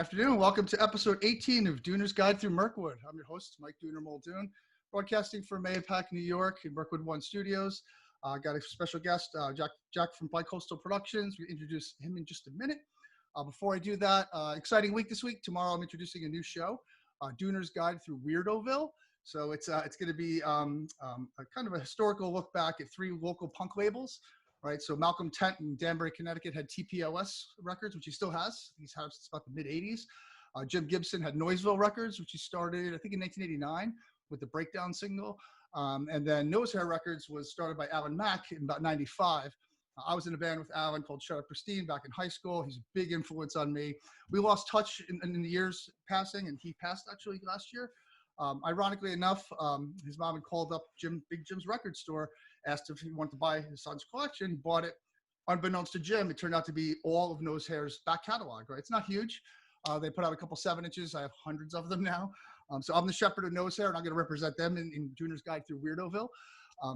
afternoon. Welcome to episode 18 of Dooner's Guide Through Mirkwood. I'm your host, Mike Dooner Muldoon, broadcasting from Mahopac, New York in Mirkwood One Studios. Got a special guest, Jack from BiCoastal Productions. We'll introduce him in just a minute. Before I do that, exciting week this week. Tomorrow I'm introducing a new show, Dooner's Guide Through Weirdoville. So it's going to be a kind of a historical look back at three local punk labels. Right, so Malcolm Tent in Danbury, Connecticut had TPOS Records, which he still has. He's had since about the mid-'80s. Jim Gibson had Noiseville Records, which he started, I think, in 1989 with the Breakdown single. And then Nose Hair Records was started by Alan Mack in about 95. I was in a band with Alan called Shut Up Pristine back in high school. He's a big influence on me. We lost touch in the years passing, and he passed actually last year. Ironically enough, his mom had called up Big Jim's record store, asked if he wanted to buy his son's collection. He bought it. Unbeknownst to Jim, it turned out to be all of Nose Hair's back catalog, right? It's not huge. They put out a couple 7-inches. I have hundreds of them now. So I'm the shepherd of Nose Hair, and I'm going to represent them in Dooner's Guide Through Weirdoville.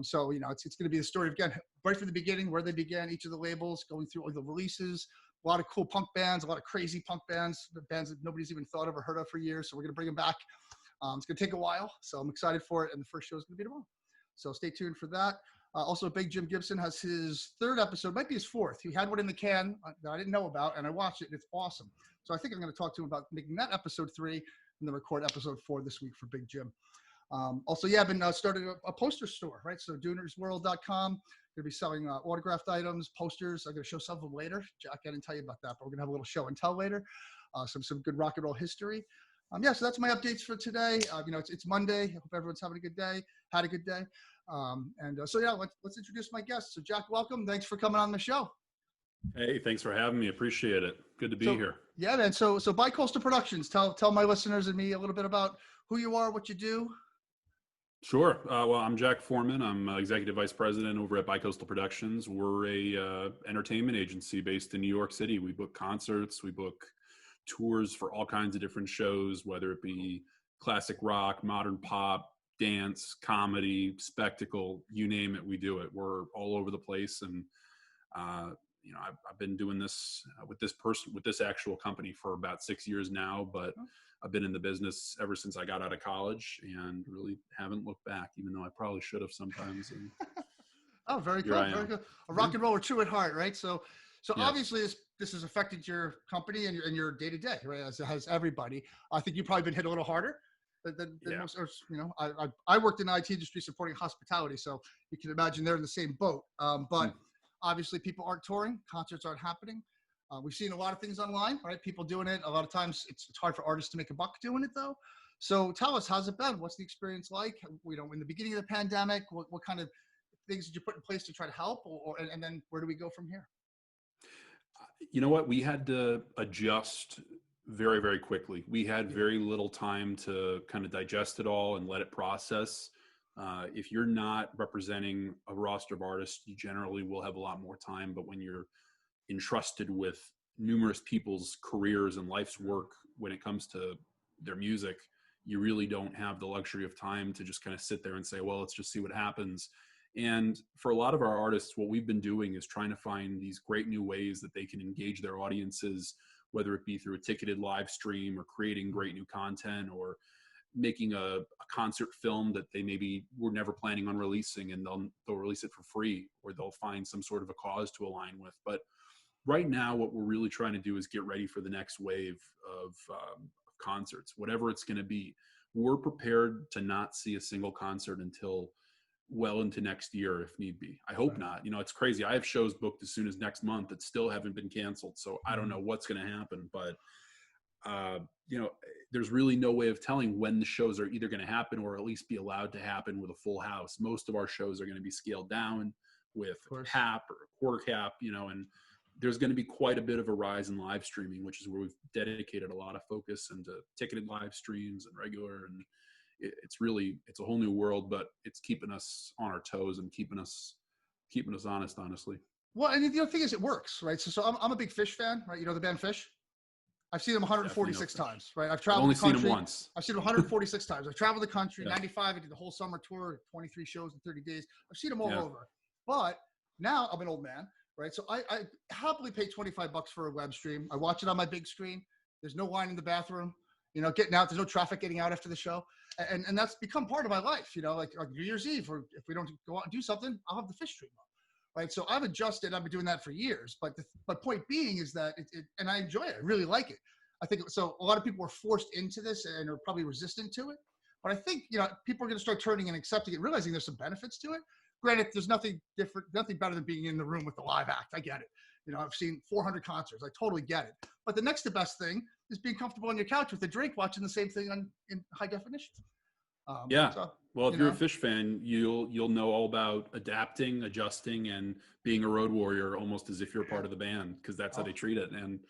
So, you know, it's going to be the story of, again, right from the beginning, where they began, each of the labels, going through all the releases, a lot of cool punk bands, a lot of crazy punk bands, bands that nobody's even thought of or heard of for years. So we're going to bring them back. It's going to take a while, so I'm excited for it, and the first show is going to be tomorrow. So stay tuned for that. Also, Big Jim Gibson has his third episode, might be his fourth. He had one in the can that I didn't know about, and I watched it, and it's awesome. So I think I'm going to talk to him about making that episode 3 and then record episode 4 this week for Big Jim. Also, I've been starting a poster store, right? So doonersworld.com. Going to be selling autographed items, posters. I'm going to show some of them later. Jack, I didn't tell you about that, but we're going to have a little show and tell later. Some good rock and roll history. So that's my updates for today. It's Monday. I hope everyone's having a good day, had a good day. Let's introduce my guests. So Jack, welcome. Thanks for coming on the show. Hey, thanks for having me. Appreciate it. Good to be here. Yeah, man. So BiCoastal Productions, tell my listeners and me a little bit about who you are, what you do. Sure. Well, I'm Jack Forman. I'm Executive Vice President over at BiCoastal Productions. We're a entertainment agency based in New York City. We book concerts. We book tours for all kinds of different shows, whether it be classic rock, modern pop, dance, comedy, spectacle, you name it, we do it. We're all over the place. And, I've been doing this with this actual company for about 6 years now, but I've been in the business ever since I got out of college and really haven't looked back, even though I probably should have sometimes. And oh, very cool. Very good. A rock and roller true at heart, right? So yes. Obviously this has affected your company and your day to day, right? As it has everybody. I think you've probably been hit a little harder than most. I worked in the IT industry supporting hospitality, so you can imagine they're in the same boat. But obviously, people aren't touring, concerts aren't happening. We've seen a lot of things online, right? People doing it. A lot of times, it's hard for artists to make a buck doing it, though. So tell us, how's it been? What's the experience like? In the beginning of the pandemic, what kind of things did you put in place to try to help, and then where do we go from here? You know what? We had to adjust very, very quickly. We had very little time to kind of digest it all and let it process. If you're not representing a roster of artists, you generally will have a lot more time. But when you're entrusted with numerous people's careers and life's work when it comes to their music, you really don't have the luxury of time to just kind of sit there and say, well, let's just see what happens. And for a lot of our artists, what we've been doing is trying to find these great new ways that they can engage their audiences, whether it be through a ticketed live stream or creating great new content or making a concert film that they maybe were never planning on releasing, and they'll release it for free, or they'll find some sort of a cause to align with. But right now, what we're really trying to do is get ready for the next wave of concerts, whatever it's going to be. We're prepared to not see a single concert until well into next year, if need be. I hope not. It's crazy. I have shows booked as soon as next month that still haven't been canceled. So I don't know what's going to happen, but there's really no way of telling when the shows are either going to happen or at least be allowed to happen with a full house. Most of our shows are going to be scaled down with cap or quarter cap, and there's going to be quite a bit of a rise in live streaming, which is where we've dedicated a lot of focus into ticketed live streams and regular, and it's a whole new world, but it's keeping us on our toes and keeping us honest, honestly. Well, and the other thing is it works, right? So I'm a big Fish fan, right? You know the band Fish? I've seen them 146 times, right? I've traveled the country. I've only seen them once. I've seen them 146 times. I've traveled the country. 95, I did the whole summer tour, 23 shows in 30 days. I've seen them all over. But now I'm an old man, right? So I happily pay $25 for a web stream. I watch it on my big screen. There's no line in the bathroom, getting out. There's no traffic getting out after the show. And that's become part of my life, like New Year's Eve, or if we don't go out and do something, I'll have the fish stream up. Right. So I've adjusted. I've been doing that for years. But the point being is that and I enjoy it. I really like it. I think so. A lot of people are forced into this and are probably resistant to it. But I think, people are going to start turning and accepting it, realizing there's some benefits to it. Granted, there's nothing different, nothing better than being in the room with the live act. I get it. I've seen 400 concerts. I totally get it. But the next to best thing is being comfortable on your couch with a drink, watching the same thing in high definition. Well, if you're a Fish fan, you'll know all about adapting, adjusting, and being a road warrior, almost as if you're part of the band, because that's how they treat it. And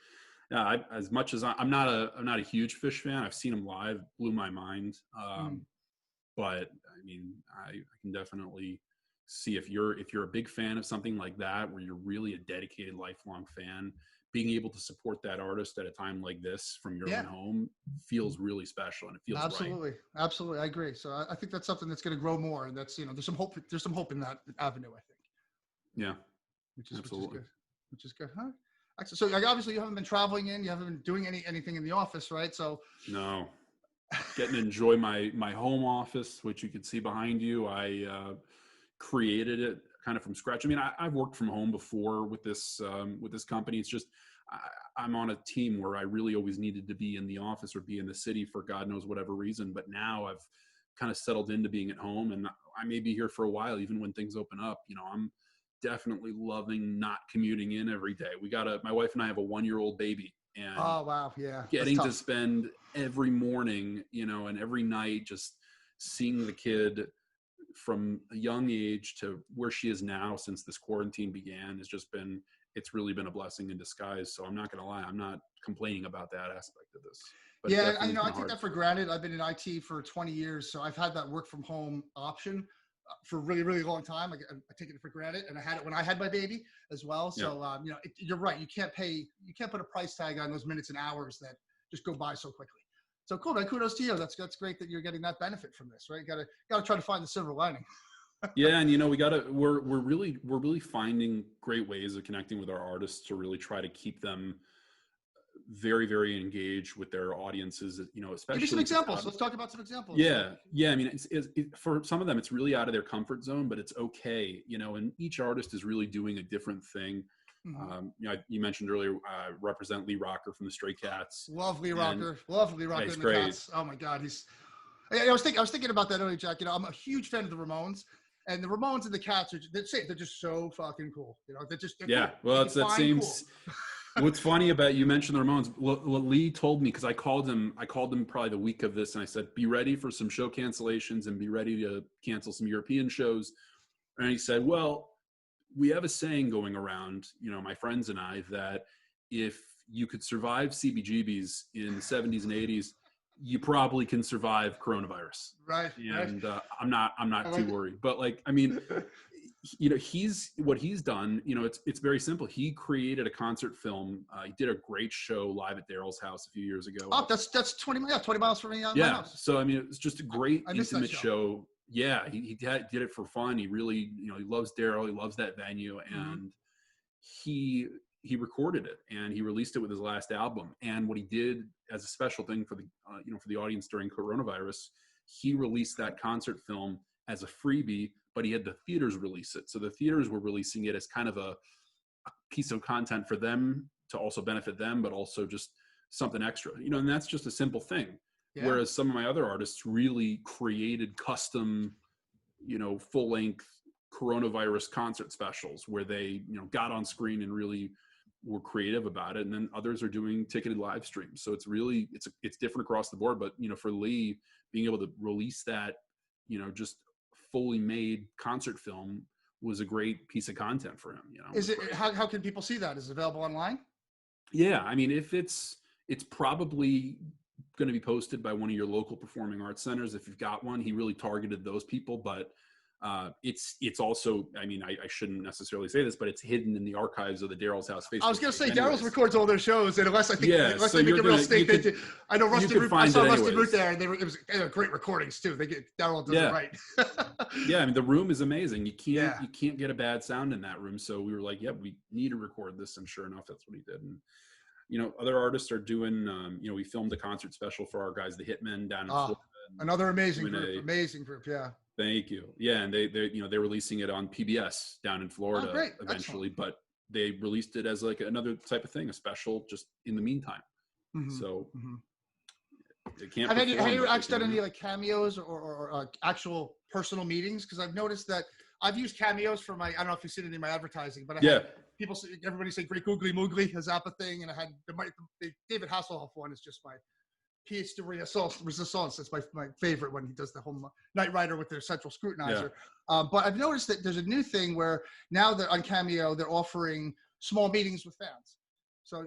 yeah, as much as I'm not a huge Fish fan, I've seen them live, blew my mind. But I mean, I can definitely see if you're a big fan of something like that, where you're really a dedicated, lifelong fan, being able to support that artist at a time like this from your own home feels really special, and it feels right. Absolutely. I agree. So I think that's something that's going to grow more, and that's, there's some hope in that avenue, I think. Yeah. Absolutely. Which is good. Huh? So obviously you haven't been traveling you haven't been doing anything in the office, right? So no, getting to enjoy my home office, which you can see behind you. I created it kind of from scratch. I mean, I've worked from home before with this company. It's just I'm on a team where I really always needed to be in the office or be in the city for God knows whatever reason. But now I've kind of settled into being at home, and I may be here for a while, even when things open up. I'm definitely loving not commuting in every day. My wife and I have a 1-year-old baby, and oh wow, yeah, getting to spend every morning, and every night just seeing the kid from a young age to where she is now since this quarantine began it's really been a blessing in disguise. So I'm not going to lie, I'm not complaining about that aspect of this. But yeah, I take that for granted. I've been in IT for 20 years, so I've had that work from home option for a really, really long time. I take it for granted, and I had it when I had my baby as well. So you're right. You can't put a price tag on those minutes and hours that just go by so quickly. So cool, man. Kudos to you. That's great that you're getting that benefit from this, right? Got to try to find the silver lining. Yeah, and we're really finding great ways of connecting with our artists to really try to keep them very, very engaged with their audiences. Especially. Give me some examples. Let's talk about some examples. Yeah. I mean, for some of them, it's really out of their comfort zone, but it's okay. And each artist is really doing a different thing. Mm-hmm. You mentioned earlier, represent Lee Rocker from the Stray Cats. Love Lee Rocker in the great. Cats. Oh my God, I was thinking about that earlier, Jack. I'm a huge fan of the Ramones, and the Ramones and the Cats they're just so fucking cool. They're cool. Well, it's that same. Cool. What's funny about you mentioned the Ramones? What Lee told me, because I called him probably the week of this, and I said, "Be ready for some show cancellations and be ready to cancel some European shows." And he said, "Well, we have a saying going around, my friends and I, that if you could survive CBGBs in the 70s and 80s, you probably can survive coronavirus." Right. And I'm not too worried. But I mean, what he's done, it's very simple. He created a concert film. He did a great show live at Daryl's house a few years ago. Oh, that's 20 miles from me. Yeah. My house. So I mean, it was just a great intimate show. Yeah, he did it for fun. He really, he loves Daryl. He loves that venue, and he recorded it and he released it with his last album. And what he did as a special thing for the for the audience during coronavirus, he released that concert film as a freebie, but he had the theaters release it. So the theaters were releasing it as kind of a piece of content for them to also benefit them, but also just something extra. And that's just a simple thing. Yeah. Whereas some of my other artists really created custom, full-length coronavirus concert specials where they, got on screen and really were creative about it. And then others are doing ticketed live streams. So it's really, it's different across the board. But, for Lee, being able to release that, just fully made concert film was a great piece of content for him. Is it, how can people see that? Is it available online? Yeah. I mean, if it's probably going to be posted by one of your local performing arts centers. If you've got one, he really targeted those people, but it's also, I mean, I shouldn't necessarily say this, but it's hidden in the archives of the Daryl's House Facebook. I was going to say, Daryl's records all their shows, and unless they make a real statement. I know Rusted Root, I saw Rusted Root there, and they were great recordings too. Daryl does it right. Yeah, I mean, the room is amazing. You can't get a bad sound in that room. So we were like, we need to record this, and sure enough, that's what he did. And other artists are doing, we filmed a concert special for our guys, the Hitmen down in Florida. Another amazing group. Yeah. Thank you. Yeah. And they're releasing it on PBS down in Florida eventually, but they released it as like another type of thing, a special just in the meantime. So it can't. Have you actually done any like cameos or actual personal meetings? Because I've noticed that I've used cameos for I don't know if you've seen it in my advertising, but everybody say great googly moogly, a Zappa thing. And I had the David Hasselhoff one is just my piece de resistance. It's my favorite when he does the whole Knight Rider with their central scrutinizer. But I've noticed that there's a new thing where now that on Cameo, they're offering small meetings with fans. So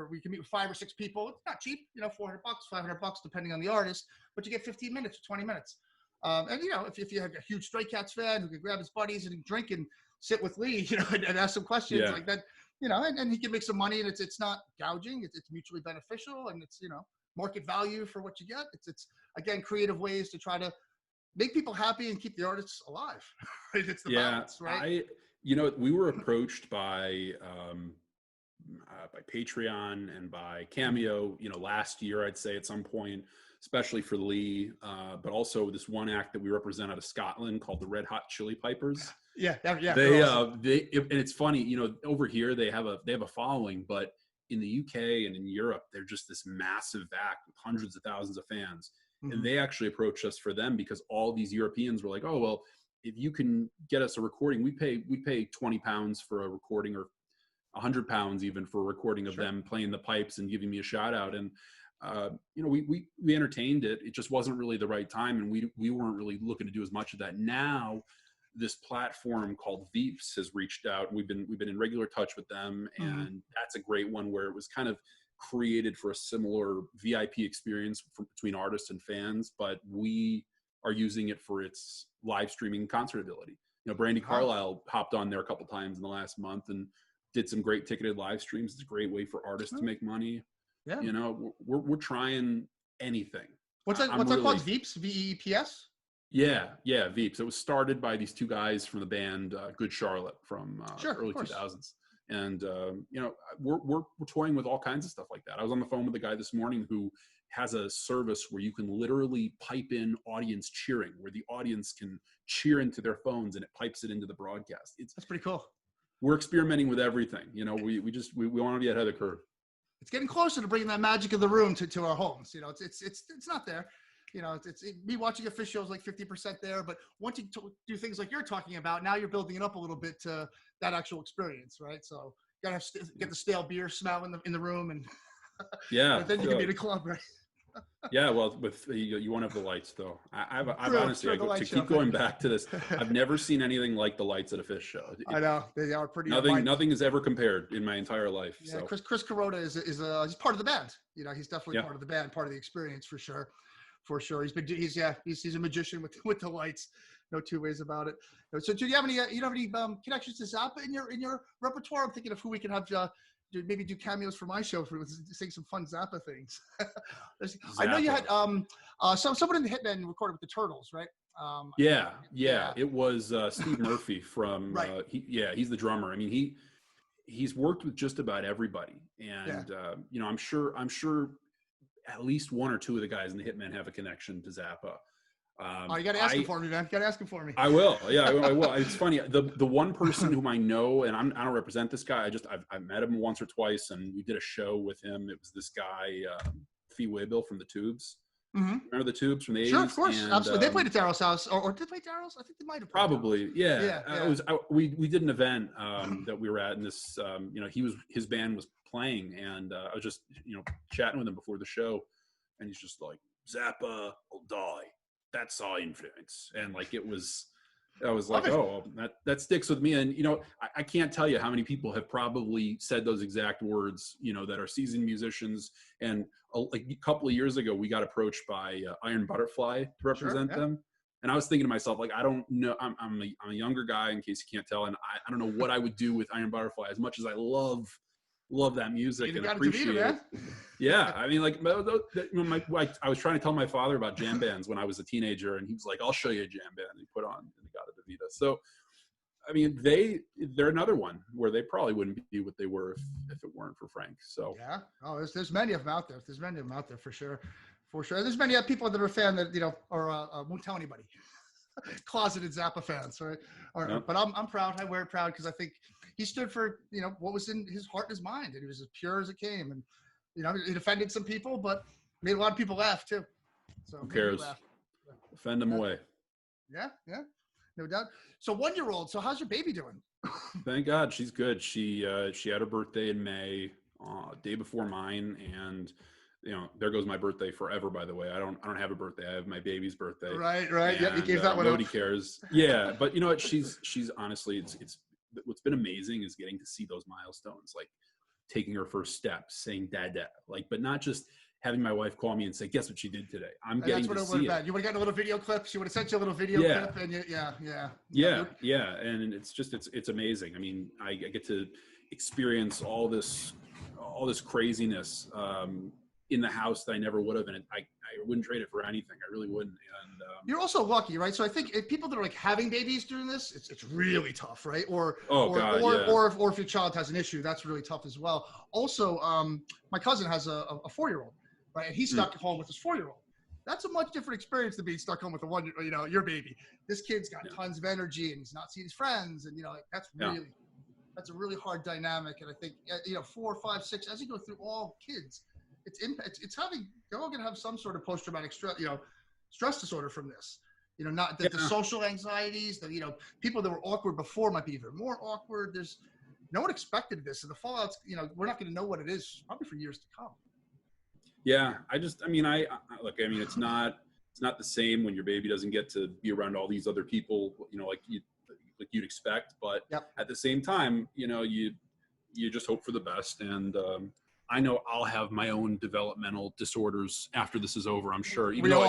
we can meet with 5 or 6 people. It's not cheap, $400, $500, depending on the artist, but you get 15 minutes or 20 minutes. And if you have a huge Stray Cats fan who can grab his buddies and drink and sit with Lee, and ask some questions like that, and he can make some money, and it's not gouging. It's mutually beneficial, and it's, market value for what you get. It's again, creative ways to try to make people happy and keep the artists alive. It's the balance, right? We were approached by Patreon and by Cameo, last year, I'd say at some point, especially for Lee, but also this one act that we represent out of Scotland called the Red Hot Chili Pipers. Yeah. And it's funny, over here they have a following, but in the UK and in Europe, they're just this massive act with hundreds of thousands of fans. And they actually approached us for them because all these Europeans were like, oh, well, if you can get us a recording, we pay £20 for a recording, or £100 even for a recording of them playing the pipes and giving me a shout out. And, we entertained it. It just wasn't really the right time. And we weren't really looking to do as much of that. Now this platform called Veeps has reached out. We've been in regular touch with them. And that's a great one where it was kind of created for a similar VIP experience between artists and fans, but we are using it for its live streaming concert ability. Brandy Carlisle hopped on there a couple times in the last month and did some great ticketed live streams. It's a great way for artists to make money. Yeah. We're trying anything. What's that called? Veeps? VEEPS? Yeah, Veeps. It was started by these 2 guys from the band Good Charlotte from early 2000s. And, we're toying with all kinds of stuff like that. I was on the phone with a guy this morning who has a service where you can literally pipe in audience cheering, where the audience can cheer into their phones and it pipes it into the broadcast. That's pretty cool. We're experimenting with everything. We want to be ahead of the curve. It's getting closer to bringing that magic of the room to our homes. It's not there. It's me watching a Fish show is like 50% there, but once you do things like you're talking about, now you're building it up a little bit to that actual experience, right? So you gotta get the stale beer smell in the room, and then you can be in a club, right? Yeah, well, with you won't have the lights though. I've honestly to keep going back to this. I've never seen anything like the lights at a Fish show. I know they are pretty. Nothing is ever compared in my entire life. Yeah, so. Chris Carota is he's part of the band. He's definitely part of the band, part of the experience for sure. For sure, he's a magician with the lights. No 2 ways about it. So, do you have any connections to Zappa in your repertoire? I'm thinking of who we can have maybe do cameos for my show for saying some fun Zappa things. I know you had someone in the Hitmen recorded with the Turtles, right? It was Steve Murphy from he's the drummer. I mean, he's worked with just about everybody, and I'm sure at least 1 or 2 of the guys in the Hitmen have a connection to Zappa. You got to ask him for me, man. You got to ask him for me. I will. Yeah, I will. It's funny. The one person whom I know, and I don't represent this guy. I've met him once or twice, and we did a show with him. It was this guy, Fee Waybill from the Tubes. Remember the Tubes from the 80s? Sure, of course. And, absolutely. They played at Daryl's house, or did they play Daryl's? I think they might have. Probably, yeah. We did an event that we were at, and this, his band was playing, and I was just, chatting with him before the show, and he's just like, Zappa will die. That's our influence. And like, I was like, oh, that sticks with me. And, I can't tell you how many people have probably said those exact words, that are seasoned musicians. And like a couple of years ago, we got approached by Iron Butterfly to represent them. And I was thinking to myself, like, I don't know, I'm a younger guy, in case you can't tell. And I don't know what I would do with Iron Butterfly, as much as I love that music and appreciate it. Yeah, I mean, like, I was trying to tell my father about jam bands when I was a teenager, and he was like, "I'll show you a jam band." And he put on Inagata Davida. So I mean, they're another one where they probably wouldn't be what they were if it weren't for Frank. So Yeah. Oh, there's many of them out there. There's many of them out there for sure. For sure. There's many people that are a fan that, won't tell anybody. Closeted Zappa fans, right? Yeah. But I'm proud. I wear it proud because I think he stood for, what was in his heart and his mind. And he was as pure as it came. And, he offended some people, but made a lot of people laugh too. So who cares? Offend them away. Yeah. No doubt. So 1-year-old. So how's your baby doing? Thank God she's good. She had her birthday in May, day before mine, and there goes my birthday forever. By the way, I don't have a birthday. I have my baby's birthday. Right. Yeah, you gave that one. Nobody cares. Yeah, but you know what? She's honestly, it's what's been amazing is getting to see those milestones, like taking her first steps, saying "dad," like, but not just having my wife call me and say, "Guess what she did today?" I'm getting to see it. You would have gotten a little video clip. She would have sent you a little video clip, and yeah, and it's amazing. I mean, I get to experience all this craziness in the house that I never would have, and I wouldn't trade it for anything. I really wouldn't. And you're also lucky, right? So I think if people that are like having babies during this, it's really tough, right? Or if your child has an issue, that's really tough as well. Also, my cousin has a 4-year-old. Right, and he's stuck at home with his 4-year-old. That's a much different experience than being stuck home with your baby. This kid's got tons of energy, and he's not seeing his friends, and that's a really hard dynamic. And I think 4, 5, 6, as you go through all kids, they're all going to have some sort of post-traumatic stress disorder from this. Not that the social anxieties, people that were awkward before might be even more awkward. There's no one expected this, and the fallout's we're not going to know what it is probably for years to come. Yeah, it's not the same when your baby doesn't get to be around all these other people, like you'd expect. But at the same time, you just hope for the best. And I know I'll have my own developmental disorders after this is over. I'm sure. Even though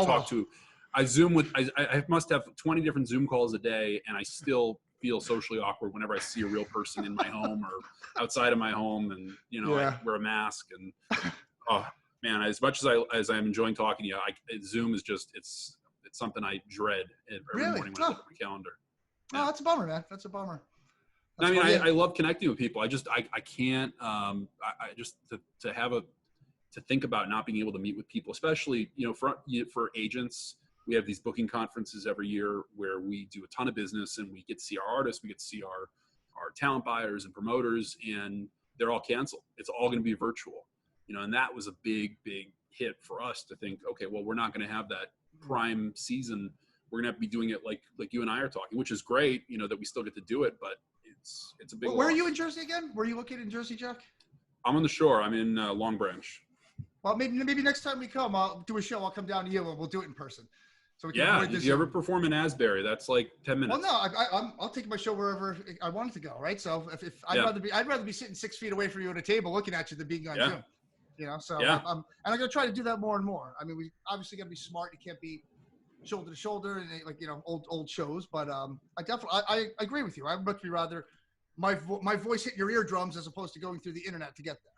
I must have 20 different Zoom calls a day, and I still feel socially awkward whenever I see a real person in my home or outside of my home, and I wear a mask and. Man, as much as I'm enjoying talking to you, Zoom is just it's something I dread every morning when I look at my calendar. Yeah. Oh, that's a bummer, man. That's a bummer. I love connecting with people. I can't. To think about not being able to meet with people, especially for agents. We have these booking conferences every year where we do a ton of business, and we get to see our artists, we get to see our talent buyers and promoters, and they're all canceled. It's all going to be virtual. And that was a big hit for us to think, okay, well, we're not going to have that prime season. We're going to have to be doing it like you and I are talking, which is great, that we still get to do it, but it's a big Where are you in Jersey again? Where are you located in Jersey, Jack? I'm on the shore. I'm in Long Branch. Well, maybe next time we come, I'll do a show. I'll come down to you and we'll do it in person. So we can avoid this. If you ever perform in Asbury, that's like 10 minutes. Well, no, I'll take my show wherever I want it to go, right? So if I'd rather be sitting 6 feet away from you at a table looking at you than being on Zoom. And I'm going to try to do that more and more. I mean, we obviously got to be smart. You can't be shoulder to shoulder and old shows. But I agree with you. I would much rather my voice hit your eardrums as opposed to going through the internet to get there.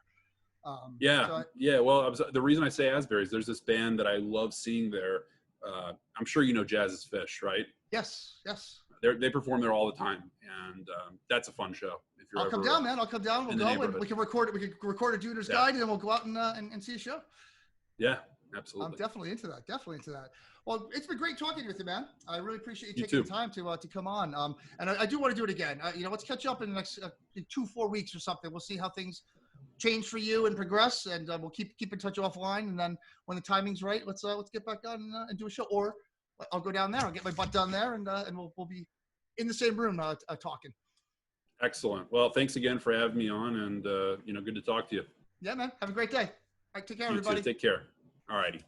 Well, the reason I say Asbury is there's this band that I love seeing there. I'm sure Jazz's Fish, right? Yes. They perform there all the time, and that's a fun show. I'll come down, man. I'll come down. We'll go and we can record a Dooner's guide, and then we'll go out and see a show. Yeah, absolutely. I'm definitely into that. Well, it's been great talking with you, man. I really appreciate you taking the time to come on. And I do want to do it again. Let's catch up in the next 2-4 weeks or something. We'll see how things change for you and progress, and we'll keep in touch offline. And then when the timing's right, let's get back on and do a show. Or I'll go down there. I'll get my butt down there, and we'll be in the same room talking. Excellent. Well, thanks again for having me on, and good to talk to you. Yeah, man. Have a great day. All right, take care, everybody. You too. Take care. All righty.